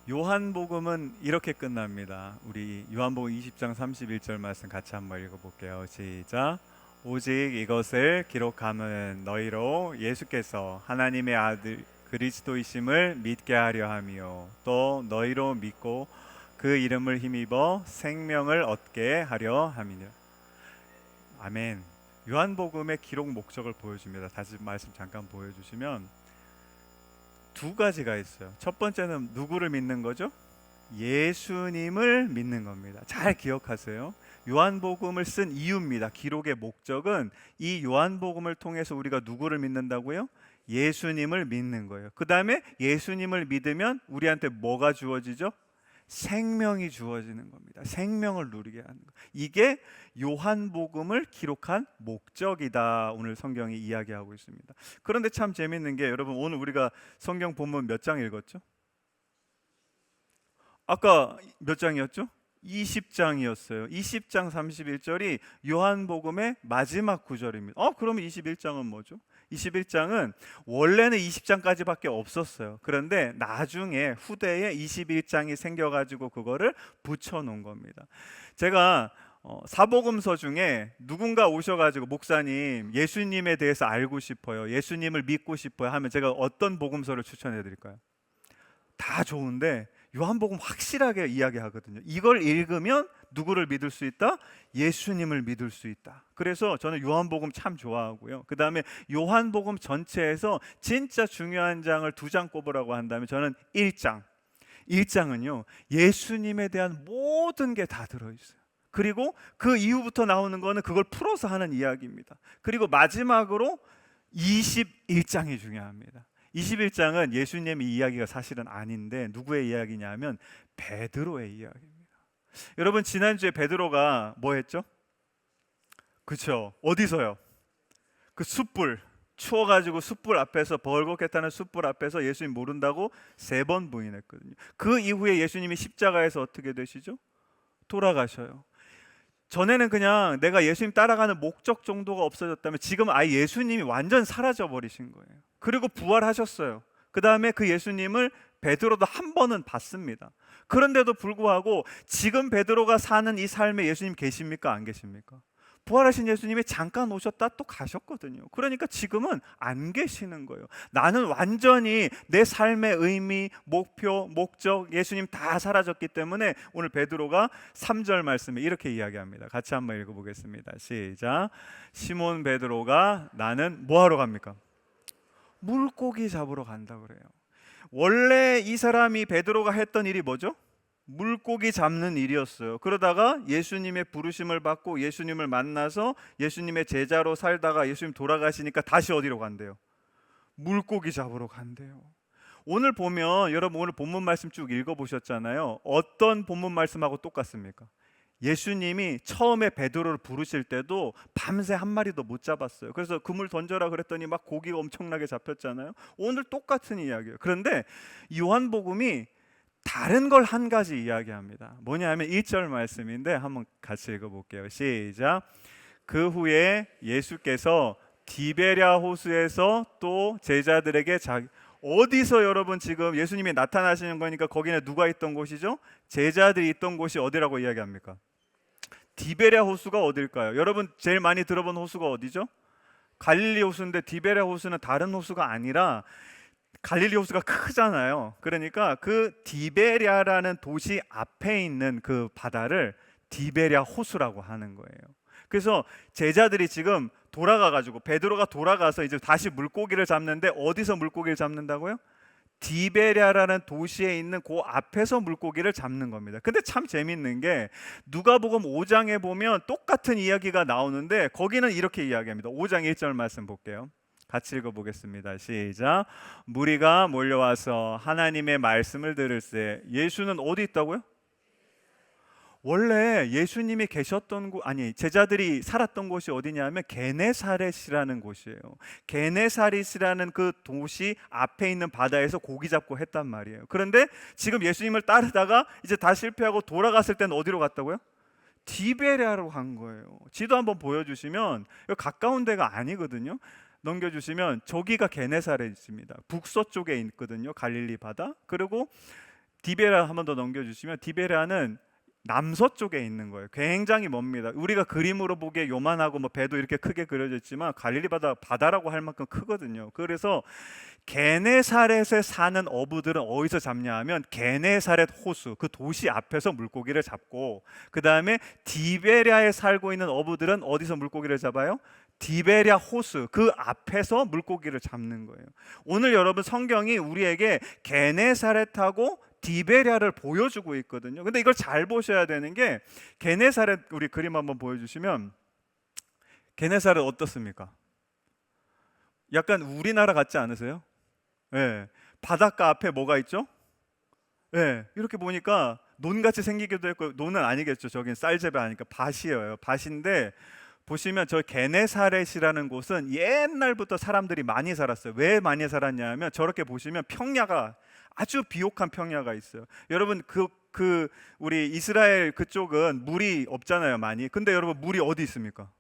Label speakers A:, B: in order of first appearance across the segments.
A: 요한복음은 이렇게 끝납니다. 우리 요한복음 20장 31절 말씀 같이 한번 읽어볼게요. 시작. 오직 이것을 기록함은 너희로 예수께서 하나님의 아들 그리스도이심을 믿게 하려 함이요 또 너희로 믿고 그 이름을 힘입어 생명을 얻게 하려 함이니라. 아멘. 요한복음의 기록 목적을 보여줍니다. 다시 말씀 잠깐 보여주시면 두 가지가 있어요. 첫 번째는 누구를 믿는 거죠? 예수님을 믿는 겁니다. 잘 기억하세요. 요한복음을 쓴 이유입니다. 기록의 목적은 이 요한복음을 통해서 우리가 누구를 믿는다고요? 예수님을 믿는 거예요. 그 다음에 예수님을 믿으면 우리한테 뭐가 주어지죠? 생명이 주어지는 겁니다. 생명을 누리게 하는 거. 이게 요한복음을 기록한 목적이다. 오늘 성경이 이야기하고 있습니다. 그런데 참 재밌는 게 여러분 오늘 우리가 성경 본문 몇 장 읽었죠? 아까 몇 장이었죠? 20장이었어요. 20장 31절이 요한복음의 마지막 구절입니다. 그러면 21장은 뭐죠? 21장은 원래는 20장까지밖에 없었어요. 그런데 나중에 후대에 21장이 생겨가지고 그거를 붙여놓은 겁니다. 제가 사복음서 중에 누군가 오셔가지고 목사님 예수님에 대해서 알고 싶어요, 예수님을 믿고 싶어요 하면 제가 어떤 복음서를 추천해 드릴까요? 다 좋은데 요한복음 확실하게 이야기하거든요. 이걸 읽으면 누구를 믿을 수 있다? 예수님을 믿을 수 있다. 그래서 저는 요한복음 참 좋아하고요. 그 다음에 요한복음 전체에서 진짜 중요한 장을 두 장 꼽으라고 한다면 저는 1장. 1장은요 예수님에 대한 모든 게 다 들어있어요. 그리고 그 이후부터 나오는 거는 그걸 풀어서 하는 이야기입니다. 그리고 마지막으로 21장이 중요합니다. 21장은 예수님의 이야기가 사실은 아닌데 누구의 이야기냐면 베드로의 이야기입니다. 여러분 지난주에 베드로가 뭐 했죠? 그렇죠. 어디서요? 그 숯불 추워가지고 숯불 앞에서 벌겋겠다는 숯불 앞에서 예수님 모른다고 3번 부인했거든요. 그 이후에 예수님이 십자가에서 어떻게 되시죠? 돌아가셔요. 전에는 그냥 내가 예수님 따라가는 목적 정도가 없어졌다면 지금 아예 예수님이 완전 사라져 버리신 거예요. 그리고 부활하셨어요. 그 다음에 그 예수님을 베드로도 한 번은 봤습니다. 그런데도 불구하고 지금 베드로가 사는 이 삶에 예수님 계십니까? 안 계십니까? 부활하신 예수님이 잠깐 오셨다 또 가셨거든요. 그러니까 지금은 안 계시는 거예요. 나는 완전히 내 삶의 의미, 목표, 목적 예수님 다 사라졌기 때문에 오늘 베드로가 3절 말씀에 이렇게 이야기합니다. 같이 한번 읽어보겠습니다. 시작. 시몬 베드로가 나는 뭐하러 갑니까? 물고기 잡으러 간다 그래요. 원래 이 사람이 베드로가 했던 일이 뭐죠? 물고기 잡는 일이었어요. 그러다가 예수님의 부르심을 받고 예수님을 만나서 예수님의 제자로 살다가 예수님 돌아가시니까 다시 어디로 간대요? 물고기 잡으러 간대요. 오늘 보면 여러분 오늘 본문 말씀 쭉 읽어보셨잖아요. 어떤 본문 말씀하고 똑같습니까? 예수님이 처음에 베드로를 부르실 때도 밤새 한 마리도 못 잡았어요. 그래서 그물 던져라 그랬더니 막 고기가 엄청나게 잡혔잖아요. 오늘 똑같은 이야기예요. 그런데 요한복음이 다른 걸 한 가지 이야기합니다. 뭐냐면 1절 말씀인데 한번 같이 읽어볼게요. 시작. 그 후에 예수께서 디베랴 호수에서 또 제자들에게 어디서 여러분 지금 예수님이 나타나시는 거니까 거기는 누가 있던 곳이죠? 제자들이 있던 곳이 어디라고 이야기합니까? 디베랴 호수가 어딜까요? 여러분 제일 많이 들어본 호수가 어디죠? 갈릴리 호수인데 디베랴 호수는 다른 호수가 아니라 갈릴리 호수가 크잖아요. 그러니까 그 디베랴라는 도시 앞에 있는 그 바다를 디베랴 호수라고 하는 거예요. 그래서 제자들이 지금 돌아가가지고 베드로가 돌아가서 이제 다시 물고기를 잡는데 어디서 물고기를 잡는다고요? 디베랴라는 도시에 있는 그 앞에서 물고기를 잡는 겁니다. 근데 참 재밌는 게 누가복음 5장에 보면 똑같은 이야기가 나오는데 거기는 이렇게 이야기합니다. 5장 1절 말씀 볼게요. 같이 읽어보겠습니다. 시작. 무리가 몰려와서 하나님의 말씀을 들을새 예수는 어디 있다고요? 원래 예수님이 계셨던 곳, 제자들이 살았던 곳이 어디냐면 게네사렛이라는 곳이에요. 게네사렛이라는 그 도시 앞에 있는 바다에서 고기 잡고 했단 말이에요. 그런데 지금 예수님을 따르다가 이제 다 실패하고 돌아갔을 때는 어디로 갔다고요? 디베랴로 간 거예요. 지도 한번 보여주시면 여기 가까운 데가 아니거든요. 넘겨주시면 저기가 게네사렛입니다. 북서쪽에 있거든요. 갈릴리 바다. 그리고 디베랴 한 번 더 넘겨주시면 디베랴는 남서쪽에 있는 거예요. 굉장히 멉니다. 우리가 그림으로 보기에 요만하고 뭐 배도 이렇게 크게 그려져 있지만 갈릴리 바다라고 할 만큼 크거든요. 그래서 게네사렛에 사는 어부들은 어디서 잡냐 하면 게네사렛 호수, 그 도시 앞에서 물고기를 잡고, 그 다음에 디베랴에 살고 있는 어부들은 어디서 물고기를 잡아요? 디베랴 호수, 그 앞에서 물고기를 잡는 거예요. 오늘 여러분 성경이 우리에게 게네사렛하고 디베랴를 보여주고 있거든요. 근데 이걸 잘 보셔야 되는 게, 게네사렛 우리 그림 한번 보여주시면 게네사렛 어떻습니까? 약간 우리나라 같지 않으세요? 예. 바닷가 앞에 뭐가 있죠? 예. 이렇게 보니까 논같이 생기기도 했고, 논은 아니겠죠. 저긴 쌀재배 하니까 밭이에요. 밭인데 보시면 저 게네사렛이라는 곳은 옛날부터 사람들이 많이 살았어요. 왜 많이 살았냐면 저렇게 보시면 평야가, 아주 비옥한 평야가 있어요. 여러분 우리 이스라엘 그쪽은 물이 없잖아요, 많이. 근데 여러분 물이 어디 있습니까?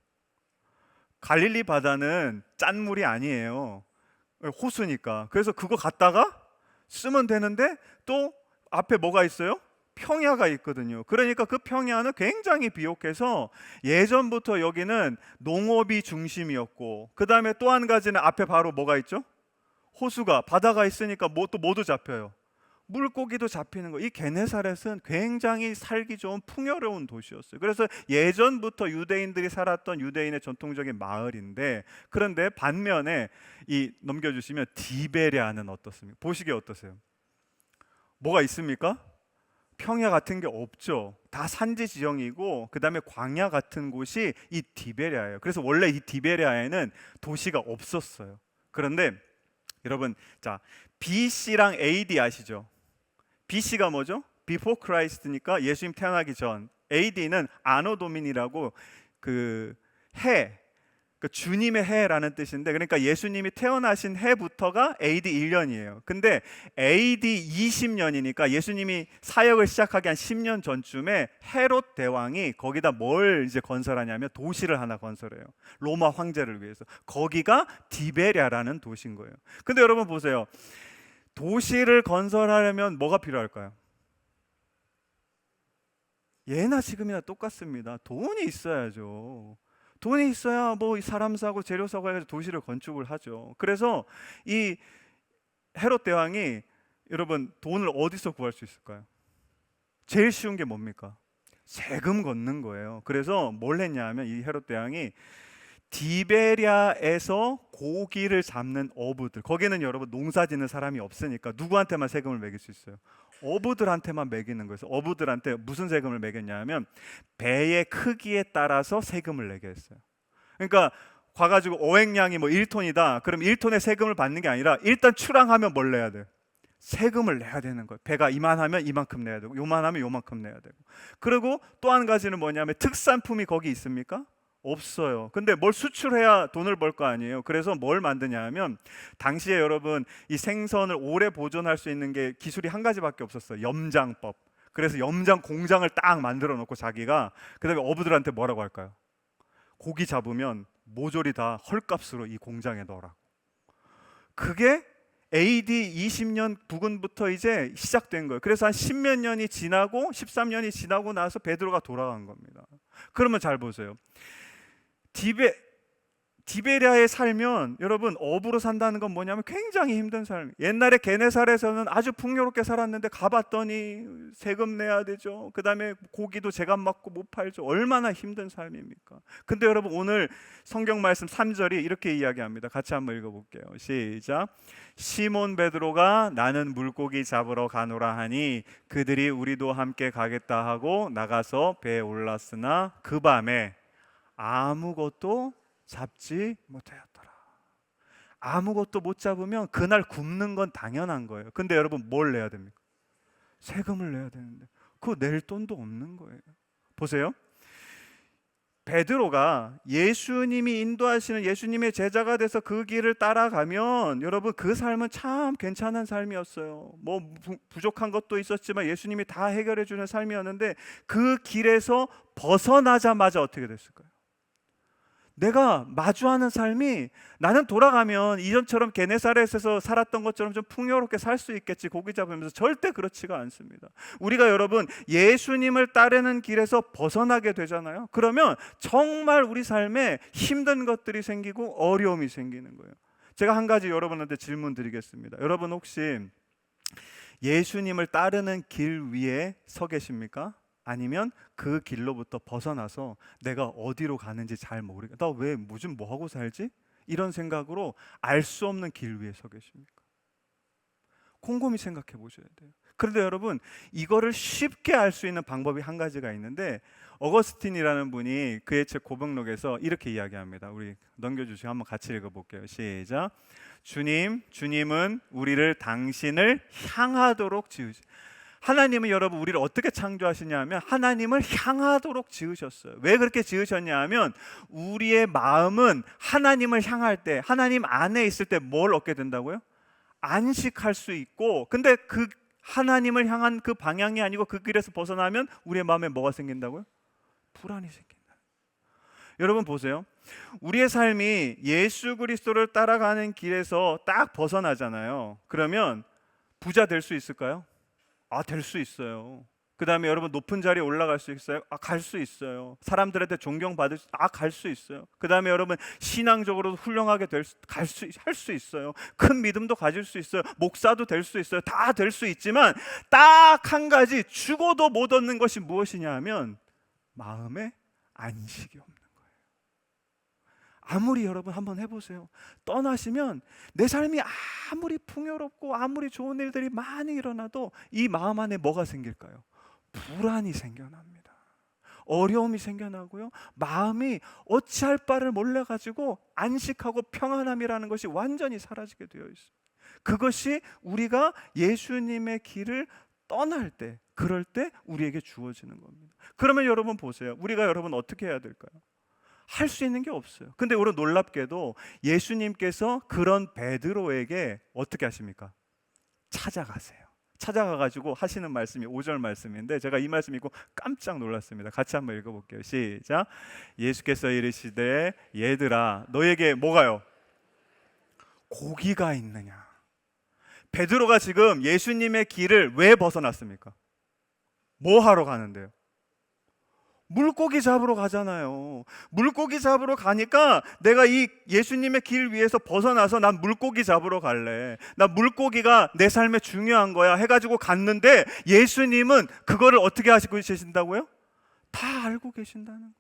A: 갈릴리 바다는 짠 물이 아니에요. 호수니까. 그래서 그거 갖다가 쓰면 되는데 또 앞에 뭐가 있어요? 평야가 있거든요. 그러니까 그 평야는 굉장히 비옥해서 예전부터 여기는 농업이 중심이었고, 그 다음에 또 한 가지는 앞에 바로 뭐가 있죠? 호수가, 바다가 있으니까 뭐도 잡혀요. 물고기도 잡히는 거. 이 게네사렛은 굉장히 살기 좋은 풍요로운 도시였어요. 그래서 예전부터 유대인들이 살았던 유대인의 전통적인 마을인데, 그런데 반면에 이 넘겨주시면 디베랴는 어떻습니까? 보시기에 어떠세요? 뭐가 있습니까? 평야 같은 게 없죠. 다 산지 지형이고, 그 다음에 광야 같은 곳이 이 디베랴예요. 그래서 원래 이 디베랴에는 도시가 없었어요. 그런데 여러분, 자, BC랑 AD 아시죠? BC가 뭐죠? Before Christ니까 예수님 태어나기 전. AD는 아노 도민이라고 그 해, 그 주님의 해라는 뜻인데, 그러니까 예수님이 태어나신 해부터가 AD 1년이에요. 근데 AD 20년이니까 예수님이 사역을 시작하기 한 10년 전쯤에 헤롯 대왕이 거기다 뭘 이제 건설하냐면 도시를 하나 건설해요. 로마 황제를 위해서. 거기가 디베랴라는 도시인 거예요. 근데 여러분 보세요. 도시를 건설하려면 뭐가 필요할까요? 예나 지금이나 똑같습니다. 돈이 있어야죠. 돈이 있어야 뭐 사람 사고 재료 사고 해서 도시를 건축을 하죠. 그래서 이 헤롯 대왕이, 여러분 돈을 어디서 구할 수 있을까요? 제일 쉬운 게 뭡니까? 세금 걷는 거예요. 그래서 뭘 했냐면 이 헤롯 대왕이 디베랴에서 고기를 잡는 어부들, 거기는 여러분 농사 짓는 사람이 없으니까 누구한테만 세금을 매길 수 있어요? 어부들한테만 매기는 거예요. 어부들한테 무슨 세금을 매겼냐면 배의 크기에 따라서 세금을 내게 했어요. 그러니까 가가지고 어획량이 뭐 1톤이다. 그럼 1톤의 세금을 받는 게 아니라 일단 출항하면 뭘 내야 돼요? 세금을 내야 되는 거예요. 배가 이만하면 이만큼 내야 되고, 요만하면 요만큼 내야 되고. 그리고 또 한 가지는 뭐냐면 특산품이 거기 있습니까? 없어요. 근데 뭘 수출해야 돈을 벌 거 아니에요. 그래서 뭘 만드냐 하면, 당시에 여러분 이 생선을 오래 보존할 수 있는 게 기술이 한 가지밖에 없었어요. 염장법. 그래서 염장 공장을 딱 만들어 놓고 자기가, 그다음에 어부들한테 뭐라고 할까요? 고기 잡으면 모조리 다 헐값으로 이 공장에 넣으라고. 그게 AD 20년 부근부터 이제 시작된 거예요. 그래서 한 10몇 년이 지나고 13년이 지나고 나서 베드로가 돌아간 겁니다. 그러면 잘 보세요. 디베랴에 살면 여러분 어부로 산다는 건 뭐냐면 굉장히 힘든 삶. 옛날에 게네사렛에서는 아주 풍요롭게 살았는데 가봤더니 세금 내야 되죠. 그 다음에 고기도 제값 맞고 못 팔죠. 얼마나 힘든 삶입니까? 근데 여러분 오늘 성경 말씀 3절이 이렇게 이야기합니다. 같이 한번 읽어볼게요. 시작. 시몬 베드로가 나는 물고기 잡으러 가노라 하니 그들이 우리도 함께 가겠다 하고 나가서 배에 올랐으나 그 밤에 아무것도 잡지 못하였더라. 아무것도 못 잡으면 그날 굶는 건 당연한 거예요. 근데 여러분 뭘 내야 됩니까? 세금을 내야 되는데 그거 낼 돈도 없는 거예요. 보세요. 베드로가 예수님이 인도하시는 예수님의 제자가 돼서 그 길을 따라가면 여러분 그 삶은 참 괜찮은 삶이었어요. 뭐 부족한 것도 있었지만 예수님이 다 해결해 주는 삶이었는데 그 길에서 벗어나자마자 어떻게 됐을까요? 내가 마주하는 삶이 나는 돌아가면 이전처럼 게네사렛에서 살았던 것처럼 좀 풍요롭게 살 수 있겠지 고기 잡으면서 절대 그렇지가 않습니다. 우리가 여러분 예수님을 따르는 길에서 벗어나게 되잖아요. 그러면 정말 우리 삶에 힘든 것들이 생기고 어려움이 생기는 거예요. 제가 한 가지 여러분한테 질문 드리겠습니다. 여러분 혹시 예수님을 따르는 길 위에 서 계십니까? 아니면 그 길로부터 벗어나서 내가 어디로 가는지 잘 모르겠다, 나 왜 요즘 뭐 하고 살지? 이런 생각으로 알 수 없는 길 위에 서 계십니까? 곰곰이 생각해 보셔야 돼요. 그런데 여러분 이거를 쉽게 알 수 있는 방법이 한 가지가 있는데 어거스틴이라는 분이 그의 책 고백록에서 이렇게 이야기합니다. 우리 넘겨주시고 한번 같이 읽어볼게요. 시작. 주님은 우리를 당신을 향하도록 지으시. 하나님은 여러분 우리를 어떻게 창조하시냐면 하나님을 향하도록 지으셨어요. 왜 그렇게 지으셨냐 하면 우리의 마음은 하나님을 향할 때, 하나님 안에 있을 때 뭘 얻게 된다고요? 안식할 수 있고, 근데 그 하나님을 향한 그 방향이 아니고 그 길에서 벗어나면 우리의 마음에 뭐가 생긴다고요? 불안이 생긴다. 여러분 보세요. 우리의 삶이 예수 그리스도를 따라가는 길에서 딱 벗어나잖아요. 그러면 부자 될 수 있을까요? 될 수 있어요. 그 다음에 여러분 높은 자리에 올라갈 수 있어요? 갈 수 있어요. 사람들한테 존경받을 수, 갈 수 있어요. 그 다음에 여러분 신앙적으로 훌륭하게 할 수 있어요. 큰 믿음도 가질 수 있어요. 목사도 될 수 있어요. 다 될 수 있지만 딱 한 가지 죽어도 못 얻는 것이 무엇이냐 하면 마음에 안식이 없는 거예요. 아무리 여러분 한번 해보세요. 떠나시면 내 삶이 아무리 풍요롭고 아무리 좋은 일들이 많이 일어나도 이 마음 안에 뭐가 생길까요? 불안이 생겨납니다. 어려움이 생겨나고요. 마음이 어찌할 바를 몰라가지고 안식하고 평안함이라는 것이 완전히 사라지게 되어 있어요. 그것이 우리가 예수님의 길을 떠날 때, 그럴 때 우리에게 주어지는 겁니다. 그러면 여러분 보세요. 우리가 여러분 어떻게 해야 될까요? 할 수 있는 게 없어요. 근데 우리 놀랍게도 예수님께서 그런 베드로에게 어떻게 하십니까? 찾아가세요. 찾아가가지고 하시는 말씀이 5절 말씀인데 제가 이 말씀 읽고 깜짝 놀랐습니다. 같이 한번 읽어볼게요. 시작. 예수께서 이르시되 얘들아 너에게 뭐가요? 고기가 있느냐? 베드로가 지금 예수님의 길을 왜 벗어났습니까? 뭐 하러 가는데요? 물고기 잡으러 가잖아요. 물고기 잡으러 가니까 내가 이 예수님의 길 위에서 벗어나서 난 물고기 잡으러 갈래, 난 물고기가 내 삶에 중요한 거야 해가지고 갔는데 예수님은 그거를 어떻게 하시고 계신다고요? 다 알고 계신다는 거예요.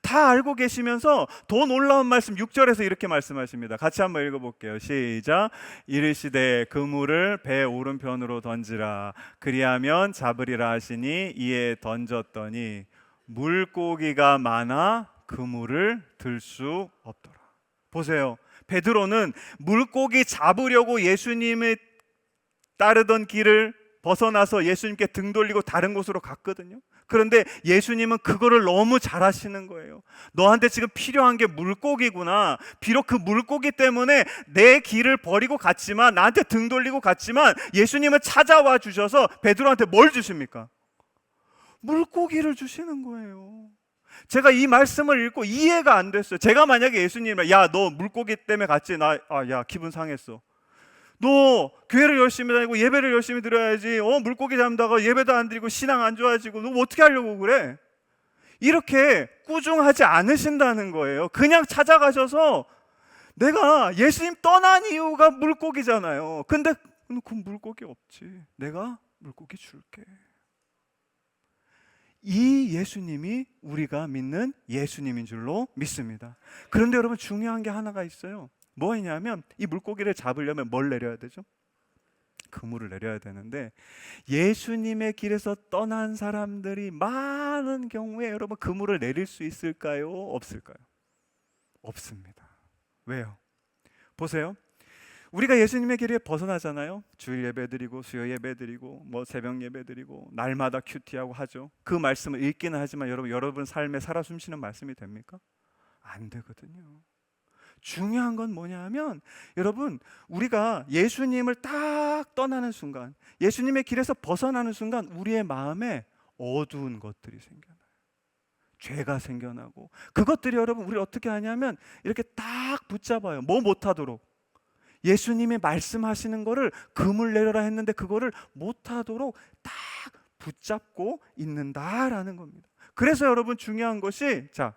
A: 다 알고 계시면서 더 놀라운 말씀 6절에서 이렇게 말씀하십니다. 같이 한번 읽어볼게요. 시작. 이르시되 그물을 배 오른편으로 던지라 그리하면 잡으리라 하시니 이에 던졌더니 물고기가 많아 그물을 들 수 없더라. 보세요. 베드로는 물고기 잡으려고 예수님의 따르던 길을 벗어나서 예수님께 등 돌리고 다른 곳으로 갔거든요. 그런데 예수님은 그거를 너무 잘 하시는 거예요. 너한테 지금 필요한 게 물고기구나. 비록 그 물고기 때문에 내 길을 버리고 갔지만, 나한테 등 돌리고 갔지만 예수님은 찾아와 주셔서 베드로한테 뭘 주십니까? 물고기를 주시는 거예요. 제가 이 말씀을 읽고 이해가 안 됐어요. 제가 만약에 예수님을 야 너 물고기 때문에 갔지? 야 기분 상했어. 너 교회를 열심히 다니고 예배를 열심히 드려야지. 물고기 잡다가 예배도 안 드리고 신앙 안 좋아지고 너 어떻게 하려고 그래? 이렇게 꾸중하지 않으신다는 거예요. 그냥 찾아가셔서 내가 예수님 떠난 이유가 물고기잖아요. 근데 그 물고기 없지. 내가 물고기 줄게. 이 예수님이 우리가 믿는 예수님인 줄로 믿습니다. 그런데 여러분 중요한 게 하나가 있어요. 뭐냐면 이 물고기를 잡으려면 뭘 내려야 되죠? 그물을 내려야 되는데 예수님의 길에서 떠난 사람들이 많은 경우에 여러분 그물을 내릴 수 있을까요? 없을까요? 없습니다. 왜요? 보세요. 우리가 예수님의 길에 벗어나잖아요. 주일 예배 드리고 수요 예배 드리고 뭐 새벽 예배 드리고 날마다 큐티하고 하죠. 그 말씀을 읽기는 하지만 여러분 삶에 살아 숨쉬는 말씀이 됩니까? 안 되거든요. 중요한 건 뭐냐 하면 여러분, 우리가 예수님을 딱 떠나는 순간, 예수님의 길에서 벗어나는 순간 우리의 마음에 어두운 것들이 생겨나요. 죄가 생겨나고, 그것들이 여러분 우리를 어떻게 하냐면 이렇게 딱 붙잡아요. 뭐 못하도록. 예수님이 말씀하시는 거를 금을 내려라 했는데 그거를 못하도록 딱 붙잡고 있는다라는 겁니다. 그래서 여러분 중요한 것이, 자,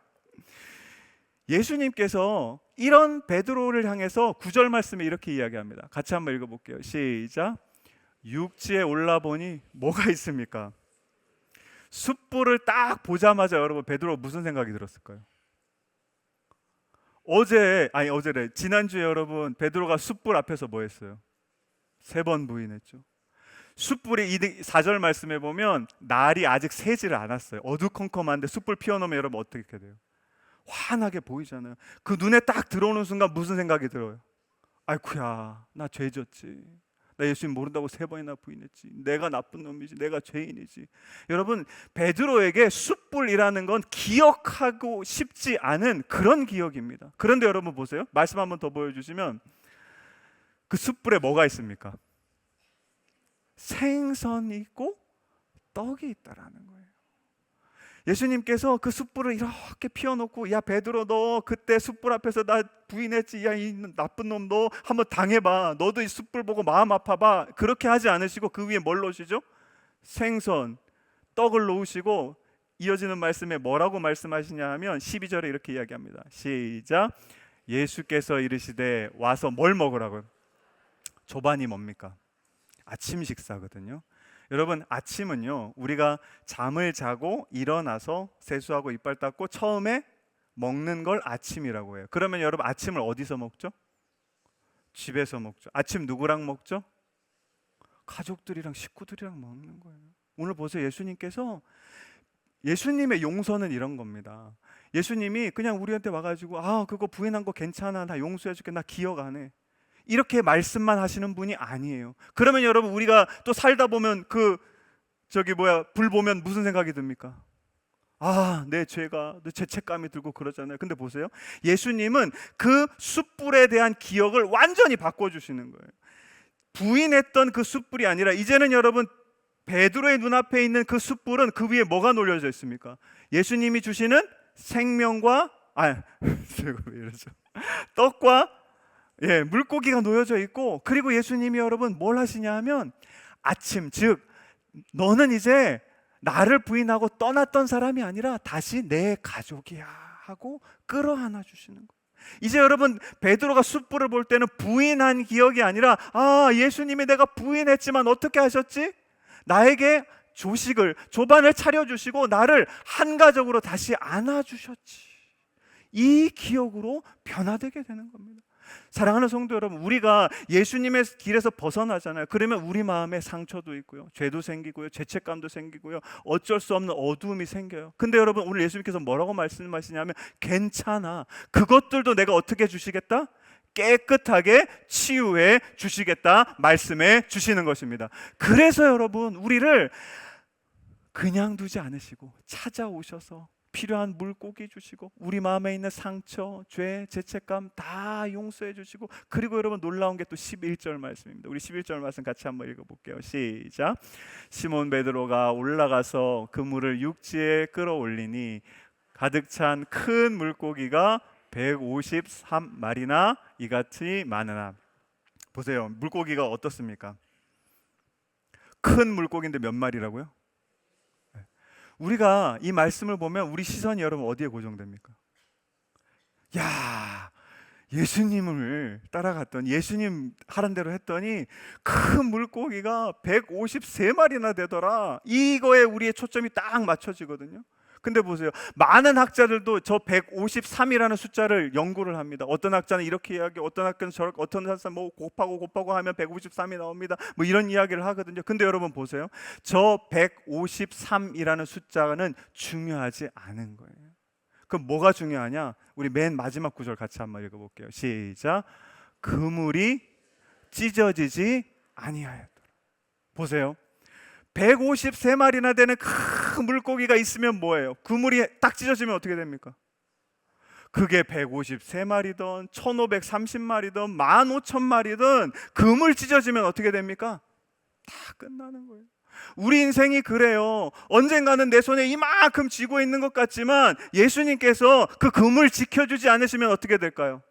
A: 예수님께서 이런 베드로를 향해서 9절 말씀에 이렇게 이야기합니다. 같이 한번 읽어볼게요. 시작. 육지에 올라보니 뭐가 있습니까? 숯불을 딱 보자마자 여러분 베드로 무슨 생각이 들었을까요? 어제래 지난주에 여러분 베드로가 숯불 앞에서 뭐 했어요? 3번 부인했죠. 숯불이 4절 말씀에 보면 날이 아직 새지를 않았어요. 어두컴컴한데 숯불 피워놓으면 여러분 어떻게 돼요? 환하게 보이잖아요. 그 눈에 딱 들어오는 순간 무슨 생각이 들어요? 아이쿠야, 나 죄졌지. 나 예수님 모른다고 3번이나 부인했지. 내가 나쁜 놈이지. 내가 죄인이지. 여러분, 베드로에게 숯불이라는 건 기억하고 싶지 않은 그런 기억입니다. 그런데 여러분 보세요. 말씀 한번 더 보여주시면 그 숯불에 뭐가 있습니까? 생선이 있고 떡이 있다라는 거예요. 예수님께서 그 숯불을 이렇게 피워놓고, 야 베드로, 너 그때 숯불 앞에서 나 부인했지. 야 이 나쁜 놈, 너 한번 당해봐. 너도 이 숯불 보고 마음 아파봐. 그렇게 하지 않으시고 그 위에 뭘 놓으시죠? 생선, 떡을 놓으시고 이어지는 말씀에 뭐라고 말씀하시냐 하면 12절에 이렇게 이야기합니다. 시작. 예수께서 이르시되 와서 뭘 먹으라고요? 조반이 뭡니까? 아침 식사거든요. 여러분, 아침은요, 우리가 잠을 자고 일어나서 세수하고 이빨 닦고 처음에 먹는 걸 아침이라고 해요. 그러면 여러분, 아침을 어디서 먹죠? 집에서 먹죠. 아침 누구랑 먹죠? 가족들이랑 식구들이랑 먹는 거예요. 오늘 보세요. 예수님의 용서는 이런 겁니다. 예수님이 그냥 우리한테 와가지고, 아 그거 부인한 거 괜찮아, 나 용서해줄게, 나 기억 안 해, 이렇게 말씀만 하시는 분이 아니에요. 그러면 여러분, 우리가 또 살다 보면 불 보면 무슨 생각이 듭니까? 아, 내 죄책감이 들고 그러잖아요. 근데 보세요. 예수님은 그 숯불에 대한 기억을 완전히 바꿔주시는 거예요. 부인했던 그 숯불이 아니라 이제는 여러분, 베드로의 눈앞에 있는 그 숯불은 그 위에 뭐가 놓여져 있습니까? 예수님이 주시는 생명과 떡과 물고기가 놓여져 있고, 그리고 예수님이 여러분 뭘 하시냐 하면 아침, 즉 너는 이제 나를 부인하고 떠났던 사람이 아니라 다시 내 가족이야 하고 끌어안아 주시는 거예요. 이제 여러분, 베드로가 숯불을 볼 때는 부인한 기억이 아니라, 아 예수님이 내가 부인했지만 어떻게 하셨지? 나에게 조반을 차려주시고 나를 한 가족으로 다시 안아주셨지. 이 기억으로 변화되게 되는 겁니다. 사랑하는 성도 여러분, 우리가 예수님의 길에서 벗어나잖아요. 그러면 우리 마음에 상처도 있고요, 죄도 생기고요, 죄책감도 생기고요, 어쩔 수 없는 어두움이 생겨요. 근데 여러분, 오늘 예수님께서 뭐라고 말씀하시냐면, 괜찮아, 그것들도 내가 어떻게 주시겠다? 깨끗하게 치유해 주시겠다 말씀해 주시는 것입니다. 그래서 여러분, 우리를 그냥 두지 않으시고 찾아오셔서 필요한 물고기 주시고 우리 마음에 있는 상처, 죄, 죄책감 다 용서해 주시고, 그리고 여러분 놀라운 게 또 11절 말씀입니다. 우리 11절 말씀 같이 한번 읽어볼게요. 시작. 시몬 베드로가 올라가서 그물을 육지에 끌어올리니 가득 찬 큰 물고기가 153마리나 이같이 많으나. 보세요. 물고기가 어떻습니까? 큰 물고기인데 몇 마리라고요? 우리가 이 말씀을 보면 우리 시선이 여러분 어디에 고정됩니까? 야, 예수님을 따라갔더니, 예수님 하란 대로 했더니 큰 물고기가 153마리나 되더라. 이거에 우리의 초점이 딱 맞춰지거든요. 근데 보세요. 많은 학자들도 저 153이라는 숫자를 연구를 합니다. 어떤 학자는 이렇게 이야기하고, 어떤 학자는 저렇게, 어떤 학자는 뭐 곱하고 하면 153이 나옵니다. 뭐 이런 이야기를 하거든요. 근데 여러분 보세요. 저 153이라는 숫자는 중요하지 않은 거예요. 그럼 뭐가 중요하냐? 우리 맨 마지막 구절 같이 한번 읽어볼게요. 시작. 그물이 찢어지지 아니하였더라. 보세요. 153마리나 되는 큰 물고기가 있으면 뭐예요? 그물이 딱 찢어지면 어떻게 됩니까? 그게 153마리든 1530마리든 15,000마리든 그물 찢어지면 어떻게 됩니까? 다 끝나는 거예요. 우리 인생이 그래요. 언젠가는 내 손에 이만큼 쥐고 있는 것 같지만 예수님께서 그 그물 지켜주지 않으시면 어떻게 될까요?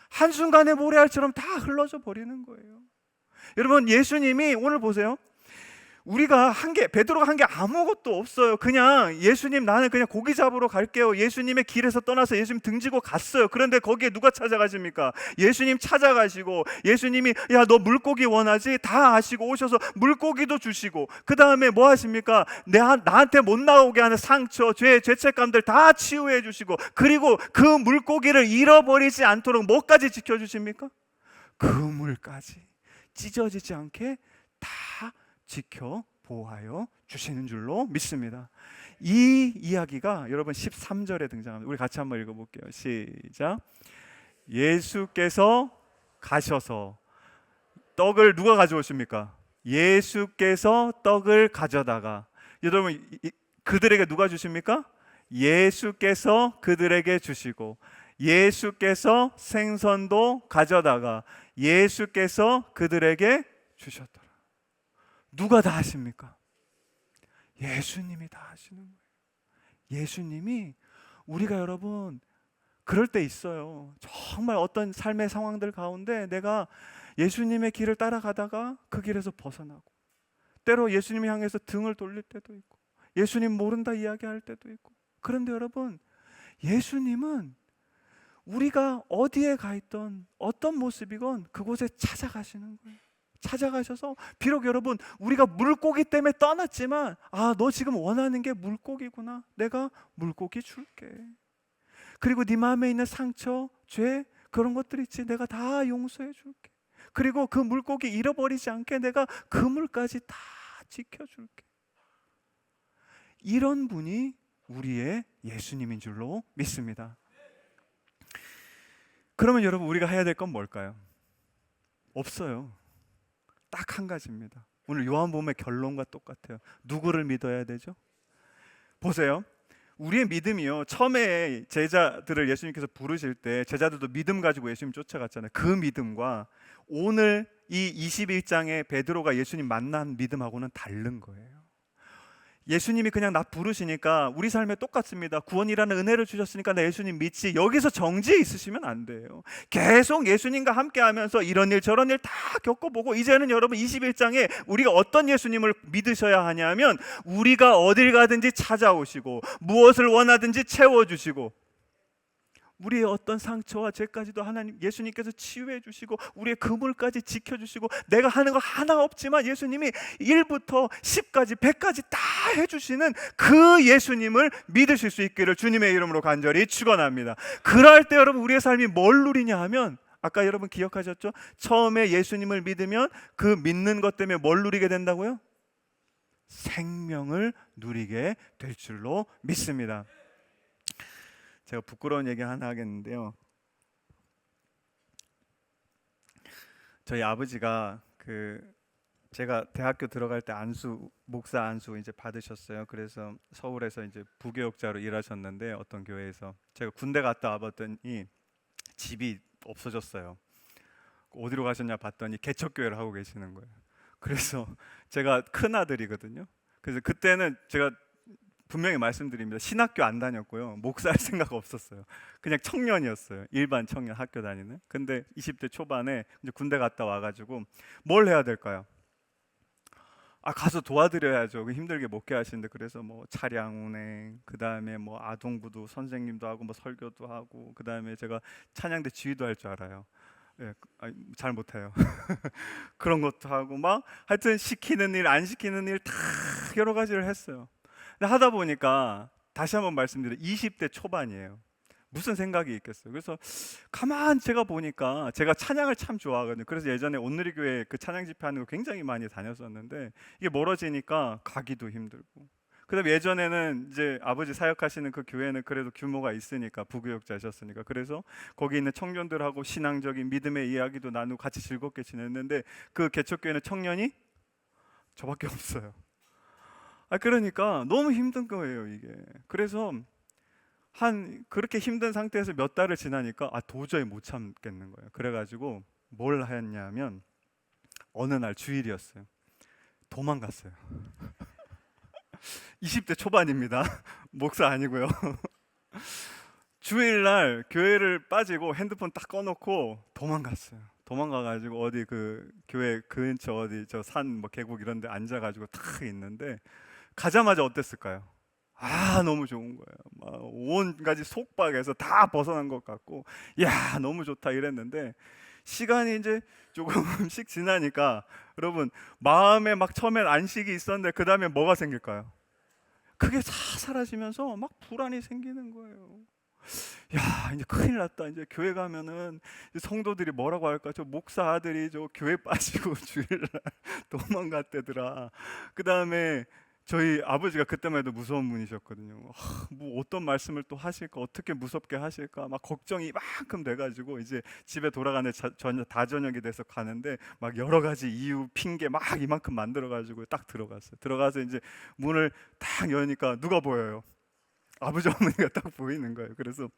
A: 한순간에 모래알처럼 다 흘러져 버리는 거예요. 여러분, 예수님이 오늘 보세요. 우리가 베드로가 한 게 아무것도 없어요. 그냥 예수님, 나는 그냥 고기 잡으러 갈게요. 예수님의 길에서 떠나서 예수님 등지고 갔어요. 그런데 거기에 누가 찾아가십니까? 예수님 찾아가시고, 예수님이 야, 너 물고기 원하지? 다 아시고 오셔서 물고기도 주시고, 그 다음에 뭐 하십니까? 나한테 못 나오게 하는 상처, 죄책감들 다 치유해 주시고, 그리고 그 물고기를 잃어버리지 않도록 뭐까지 지켜주십니까? 그물까지 찢어지지 않게 다 지켜 보호하여 주시는 줄로 믿습니다. 이 이야기가 여러분 13절에 등장합니다. 우리 같이 한번 읽어볼게요. 시작. 예수께서 가셔서 떡을 누가 가져오십니까? 예수께서 떡을 가져다가, 여러분, 그들에게 누가 주십니까? 예수께서 그들에게 주시고, 예수께서 생선도 가져다가 예수께서 그들에게 주셨더라. 누가 다 하십니까? 예수님이 다 하시는 거예요. 예수님이, 우리가 여러분 그럴 때 있어요. 정말 어떤 삶의 상황들 가운데 내가 예수님의 길을 따라가다가 그 길에서 벗어나고, 때로 예수님을 향해서 등을 돌릴 때도 있고, 예수님 모른다 이야기할 때도 있고. 그런데 여러분, 예수님은 우리가 어디에 가 있던 어떤 모습이건 그곳에 찾아가시는 거예요. 찾아가셔서, 비록 여러분 우리가 물고기 때문에 떠났지만, 너 지금 원하는 게 물고기구나, 내가 물고기 줄게. 그리고 네 마음에 있는 상처, 죄, 그런 것들 있지, 내가 다 용서해 줄게. 그리고 그 물고기 잃어버리지 않게 내가 그물까지 다 지켜줄게. 이런 분이 우리의 예수님인 줄로 믿습니다. 그러면 여러분, 우리가 해야 될 건 뭘까요? 없어요. 딱 한 가지입니다. 오늘 요한복음의 결론과 똑같아요. 누구를 믿어야 되죠? 보세요. 우리의 믿음이요, 처음에 제자들을 예수님께서 부르실 때 제자들도 믿음 가지고 예수님 쫓아갔잖아요. 그 믿음과 오늘 이 21장에 베드로가 예수님 만난 믿음하고는 다른 거예요. 예수님이 그냥 나 부르시니까 우리 삶에 똑같습니다. 구원이라는 은혜를 주셨으니까 나 예수님 믿지, 여기서 정지해 있으시면 안 돼요. 계속 예수님과 함께 하면서 이런 일 저런 일 다 겪어보고, 이제는 여러분 21장에 우리가 어떤 예수님을 믿으셔야 하냐면, 우리가 어딜 가든지 찾아오시고 무엇을 원하든지 채워주시고, 우리의 어떤 상처와 죄까지도 하나님 예수님께서 치유해 주시고, 우리의 그물까지 지켜주시고, 내가 하는 거 하나 없지만 예수님이 1부터 10까지 100까지 다 해주시는 그 예수님을 믿으실 수 있기를 주님의 이름으로 간절히 축원합니다. 그럴 때 여러분, 우리의 삶이 뭘 누리냐 하면, 아까 여러분 기억하셨죠? 처음에 예수님을 믿으면 그 믿는 것 때문에 뭘 누리게 된다고요? 생명을 누리게 될 줄로 믿습니다. 제가 부끄러운 얘기 하나 하겠는데요. 저희 아버지가 제가 대학교 들어갈 때 목사 안수 이제 받으셨어요. 그래서 서울에서 이제 부교육자로 일하셨는데, 어떤 교회에서 제가 군대 갔다 와봤더니 집이 없어졌어요. 어디로 가셨냐 봤더니 개척교회를 하고 계시는 거예요. 그래서 제가 큰 아들이거든요. 그래서 그때는 제가 분명히 말씀드립니다. 신학교 안 다녔고요, 목사할 생각 없었어요. 그냥 청년이었어요. 일반 청년, 학교 다니는. 근데 20대 초반에 이제 군대 갔다 와가지고 뭘 해야 될까요? 가서 도와드려야죠. 힘들게 목회하시는데. 그래서 뭐 차량 운행, 그 다음에 뭐 아동부도 선생님도 하고, 뭐 설교도 하고, 그 다음에 제가 찬양대 지휘도 할 줄 알아요. 예, 잘 못해요. 그런 것도 하고, 막 하여튼 시키는 일 안 시키는 일 다 여러 가지를 했어요. 근데 하다 보니까, 다시 한번 말씀드려요, 20대 초반이에요. 무슨 생각이 있겠어요. 그래서 가만 제가 보니까, 제가 찬양을 참 좋아하거든요. 그래서 예전에 온누리교회 그 찬양 집회하는 거 굉장히 많이 다녔었는데, 이게 멀어지니까 가기도 힘들고, 그다음에 예전에는 이제 아버지 사역하시는 그 교회는 그래도 규모가 있으니까 부교육자셨으니까 그래서 거기 있는 청년들하고 신앙적인 믿음의 이야기도 나누고 같이 즐겁게 지냈는데 그 개척교회는 청년이 저밖에 없어요. 그러니까 너무 힘든 거예요 이게. 그래서 한 그렇게 힘든 상태에서 몇 달을 지나니까 도저히 못 참겠는 거예요. 그래가지고 뭘 했냐면 어느 날 주일이었어요. 도망갔어요. 20대 초반입니다. 목사 아니고요. 주일날 교회를 빠지고 핸드폰 딱 꺼놓고 도망갔어요. 도망가가지고 어디 그 교회 근처 어디 저 산 뭐 계곡 이런 데 앉아가지고 탁 있는데 가자마자 어땠을까요? 너무 좋은 거예요. 막 온 가지 속박에서 다 벗어난 것 같고 야 너무 좋다 이랬는데 시간이 이제 조금씩 지나니까 여러분 마음에 막 처음엔 안식이 있었는데 그 다음에 뭐가 생길까요? 그게 다 사라지면서 막 불안이 생기는 거예요. 야 이제 큰일 났다. 이제 교회 가면은 성도들이 뭐라고 할까? 저 목사 아들이 저 교회 빠지고 주일날 도망갔대더라. 그 다음에 저희 아버지가 그때만 해도 무서운 분이셨거든요. 뭐 어떤 말씀을 또 하실까, 어떻게 무섭게 하실까 막 걱정이 이만큼 돼가지고 이제 집에 돌아가는 다저녁이 돼서 가는데 막 여러 가지 이유 핑계 막 이만큼 만들어가지고 딱 들어갔어요. 들어가서 이제 문을 딱 여니까 누가 보여요? 아버지 어머니가 딱 보이는 거예요. 그래서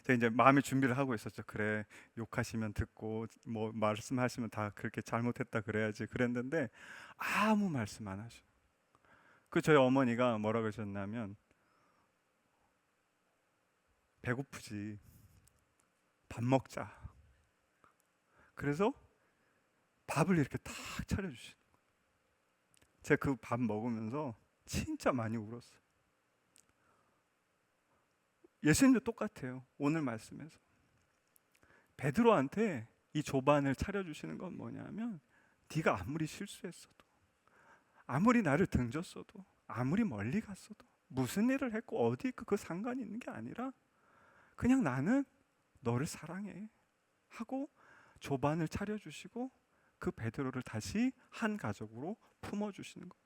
A: 제가 이제 마음의 준비를 하고 있었죠. 그래 욕하시면 듣고 뭐 말씀하시면 다 그렇게 잘못했다 그래야지 그랬는데 아무 말씀 안 하셔. 저희 어머니가 뭐라 그러셨냐면 배고프지 밥 먹자. 그래서 밥을 이렇게 탁 차려주시는 거예요. 제가 그 밥 먹으면서 진짜 많이 울었어요. 예수님도 똑같아요. 오늘 말씀에서 베드로한테 이 조반을 차려주시는 건 뭐냐면 네가 아무리 실수했어도 아무리 나를 등졌어도 아무리 멀리 갔어도 무슨 일을 했고 어디 있고 그 상관이 있는 게 아니라 그냥 나는 너를 사랑해 하고 조반을 차려주시고 그 베드로를 다시 한 가족으로 품어주시는 거예요.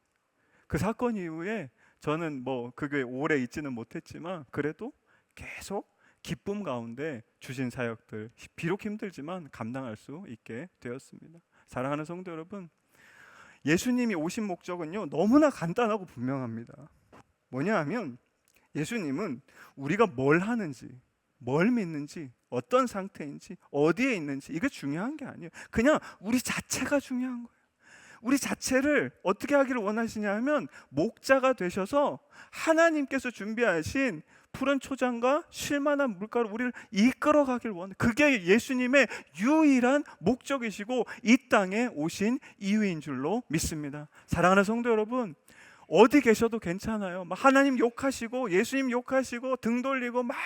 A: 그 사건 이후에 저는 뭐 그게 오래 있지는 못했지만 그래도 계속 기쁨 가운데 주신 사역들 비록 힘들지만 감당할 수 있게 되었습니다. 사랑하는 성도 여러분, 예수님이 오신 목적은요 너무나 간단하고 분명합니다. 뭐냐 하면 예수님은 우리가 뭘 하는지 뭘 믿는지 어떤 상태인지 어디에 있는지 이게 중요한 게 아니에요. 그냥 우리 자체가 중요한 거예요. 우리 자체를 어떻게 하기를 원하시냐 하면 목자가 되셔서 하나님께서 준비하신 푸른 초장과 쉴만한 물가로 우리를 이끌어 가길 원해요. 그게 예수님의 유일한 목적이시고 이 땅에 오신 이유인 줄로 믿습니다. 사랑하는 성도 여러분, 어디 계셔도 괜찮아요. 막 하나님 욕하시고 예수님 욕하시고 등 돌리고 막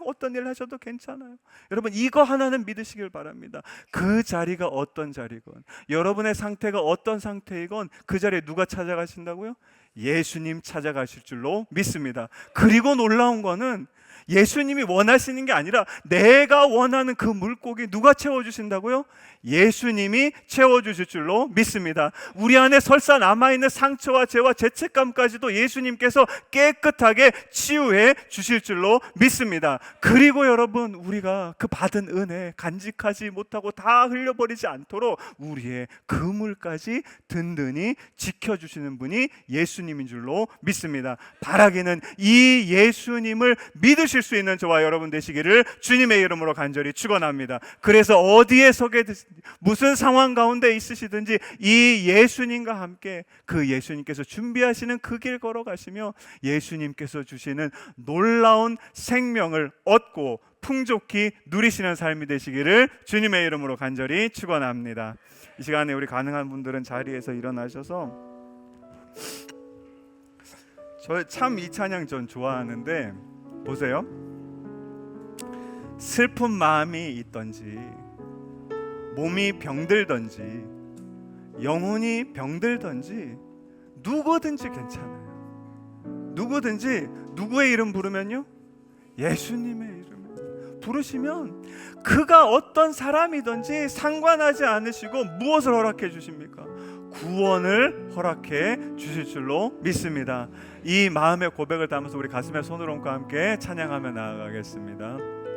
A: 어떤 일 하셔도 괜찮아요. 여러분 이거 하나는 믿으시길 바랍니다. 그 자리가 어떤 자리건 여러분의 상태가 어떤 상태이건 그 자리에 누가 찾아가신다고요? 예수님 찾아가실 줄로 믿습니다. 그리고 놀라운 거는 예수님이 원하시는 게 아니라 내가 원하는 그 물고기 누가 채워주신다고요? 예수님이 채워주실 줄로 믿습니다. 우리 안에 설사 남아있는 상처와 죄와 죄책감까지도 예수님께서 깨끗하게 치유해 주실 줄로 믿습니다. 그리고 여러분 우리가 그 받은 은혜 간직하지 못하고 다 흘려버리지 않도록 우리의 그물까지 든든히 지켜주시는 분이 예수님인 줄로 믿습니다. 바라기는 이 예수님을 믿으실 수 있는 저와 여러분 되시기를 주님의 이름으로 간절히 축원합니다. 그래서 어디에 서게 무슨 상황 가운데 있으시든지 이 예수님과 함께 그 예수님께서 준비하시는 그 길 걸어가시며 예수님께서 주시는 놀라운 생명을 얻고 풍족히 누리시는 삶이 되시기를 주님의 이름으로 간절히 축원합니다. 이 시간에 우리 가능한 분들은 자리에서 일어나셔서 저 참 이 찬양 전 좋아하는데 보세요. 슬픈 마음이 있던지 몸이 병들던지 영혼이 병들던지 누구든지 괜찮아요. 누구든지 누구의 이름 부르면요 예수님의 이름 부르시면 그가 어떤 사람이든지 상관하지 않으시고 무엇을 허락해 주십니까? 구원을 허락해 주실 줄로 믿습니다. 이 마음의 고백을 담아서 우리 가슴에 손을 얹고 함께 찬양하며 나아가겠습니다.